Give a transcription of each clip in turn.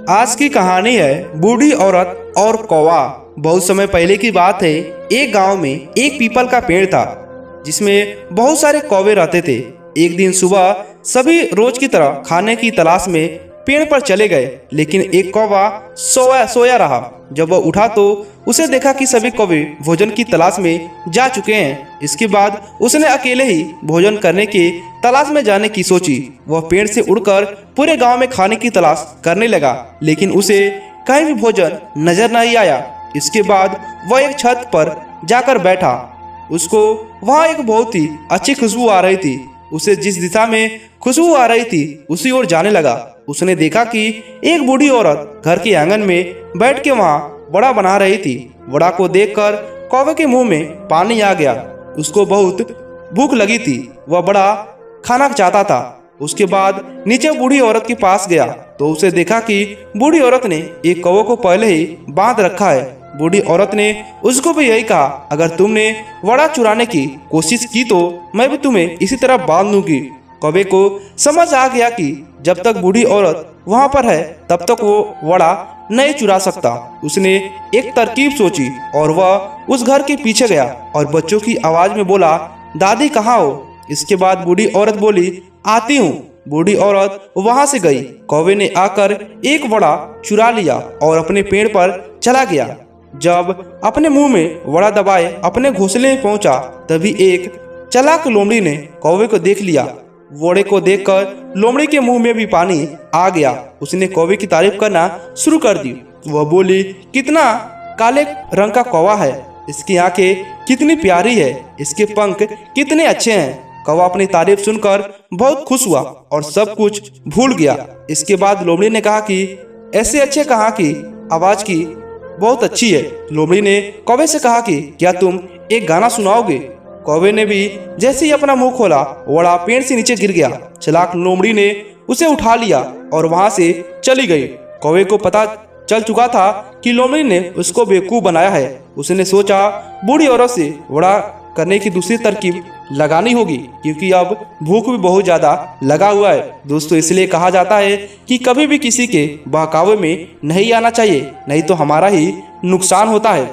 आज की कहानी है बूढ़ी औरत और कौवा। बहुत समय पहले की बात है। एक गांव में एक पीपल का पेड़ था जिसमें बहुत सारे कौवे रहते थे। एक दिन सुबह सभी रोज की तरह खाने की तलाश में पेड़ पर चले गए, लेकिन एक कौवा सोया रहा। जब वह उठा तो उसे देखा कि सभी कौवे भोजन की तलाश में जा चुके हैं। इसके बाद उसने अकेले ही भोजन करने की तलाश में जाने की सोची। वह पेड़ से उड़कर पूरे गांव में खाने की तलाश करने लगा, लेकिन उसे कहीं भी भोजन नजर नहीं आया। इसके बाद वह एक छत पर जाकर बैठा। उसको वहां एक बहुत ही अच्छी खुशबू आ रही थी। उसे जिस दिशा में खुशबू आ रही थी उसी ओर जाने लगा। उसने देखा कि एक बूढ़ी औरत घर के आंगन में बैठ के वहां वड़ा बना रही थी। वड़ा को देखकर कौवे के मुंह में पानी आ गया। उसको बहुत भूख लगी थी, वह बड़ा खाना चाहता था। उसके बाद नीचे बूढ़ी औरत के पास गया तो उसे देखा कि बूढ़ी औरत ने एक कौवे को पहले ही बांध रखा है। बूढ़ी औरत ने उसको भी यही कहा, अगर तुमने वड़ा चुराने की कोशिश की तो मैं भी तुम्हें इसी तरह बांध दूंगी। कौवे को समझ आ गया कि जब तक बूढ़ी औरत वहां पर है तब तक वो वड़ा नहीं चुरा सकता। उसने एक तरकीब सोची और वह उस घर के पीछे गया और बच्चों की आवाज में बोला, दादी कहाँ हो? इसके बाद बूढ़ी औरत बोली, आती हूँ। बूढ़ी औरत वहां से गई। कौवे ने आकर एक वड़ा चुरा लिया और अपने पेड़ पर चला गया। जब अपने मुंह में वड़ा दबाए अपने घोंसले में पहुंचा तभी एक चालाक लोमड़ी ने कौवे को देख लिया। वड़े को देखकर लोमड़ी के मुंह में भी पानी आ गया। उसने कौवे की तारीफ करना शुरू कर दी। वह बोली, कितना काले रंग का कौवा है, इसकी आंखें कितनी प्यारी है, इसके पंख कितने अच्छे हैं। कौवा अपनी तारीफ सुनकर बहुत खुश हुआ और सब कुछ भूल गया। इसके बाद लोमड़ी ने कहा कि ऐसे अच्छे कहा कि आवाज की बहुत अच्छी है। लोमड़ी ने कौवे से कहा कि क्या तुम एक गाना सुनाओगे? कौवे ने भी जैसे ही अपना मुंह खोला वड़ा पेड़ से नीचे गिर गया। चालाक लोमड़ी ने उसे उठा लिया और वहां से चली गई। कौवे को पता चल चुका था कि लोमड़ी ने उसको बेवकूफ बनाया है। उसने सोचा बूढ़ी औरत से वड़ा करने की दूसरी तरकीब लगानी होगी, क्योंकि अब भूख भी बहुत ज्यादा लगा हुआ है। दोस्तों, इसलिए कहा जाता है कि कभी भी किसी के बहकावे में नहीं आना चाहिए, नहीं तो हमारा ही नुकसान होता है।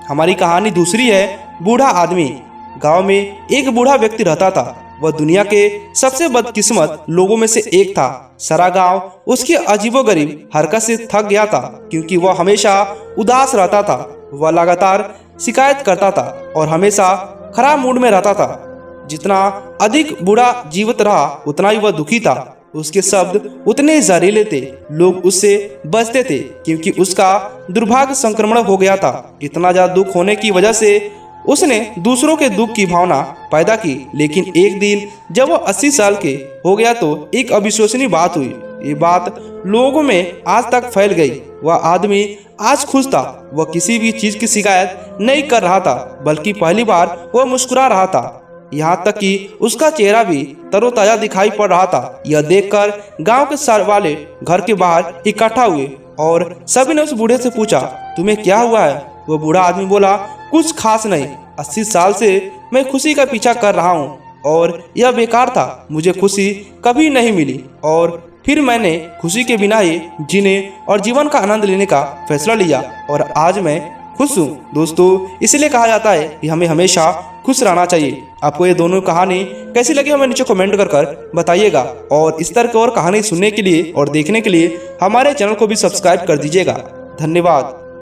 हमारी कहानी दूसरी है, बूढ़ा आदमी। गांव में एक बूढ़ा व्यक्ति रहता था। वह दुनिया के सबसे बदकिस्मत लोगों में से एक था। सारा गांव उसकी अजीबोगरीब हरकत से थक गया था, क्योंकि वह हमेशा उदास रहता था। वह लगातार शिकायत करता था और हमेशा खराब मूड में रहता था। जितना अधिक बूढ़ा जीवित रहा उतना ही वह दुखी था। उसके शब्द उतने जहरीले थे, लोग उससे बचते थे क्योंकि उसका दुर्भाग्य संक्रमण हो गया था। इतना ज्यादा दुख होने की वजह से उसने दूसरों के दुख की भावना पैदा की। लेकिन एक दिन जब वह 80 साल के हो गया तो एक अविश्वसनीय बात हुई। ये बात लोगों में आज तक फैल गई। वह आदमी आज खुश था। वह किसी भी चीज की शिकायत नहीं कर रहा था, बल्कि पहली बार वह मुस्कुरा रहा था। यहाँ तक कि उसका चेहरा भी तरोताजा दिखाई पड़ रहा था। यह देखकर गांव के सारे वाले घर के बाहर इकट्ठा हुए और सभी ने उस बूढ़े से पूछा, तुम्हें क्या हुआ है? वह बूढ़ा आदमी बोला, कुछ खास नहीं, 80 साल से मैं खुशी का पीछा कर रहा हूँ और यह बेकार था। मुझे खुशी कभी नहीं मिली और फिर मैंने खुशी के बिना ही जीने और जीवन का आनंद लेने का फैसला लिया और आज मैं खुश हूँ। दोस्तों, इसलिए कहा जाता है कि हमें हमेशा खुश रहना चाहिए। आपको ये दोनों कहानी कैसी लगी हमें नीचे कमेंट कर बताइएगा और इस तरह की और कहानी सुनने के लिए और देखने के लिए हमारे चैनल को भी सब्सक्राइब कर दीजिएगा। धन्यवाद।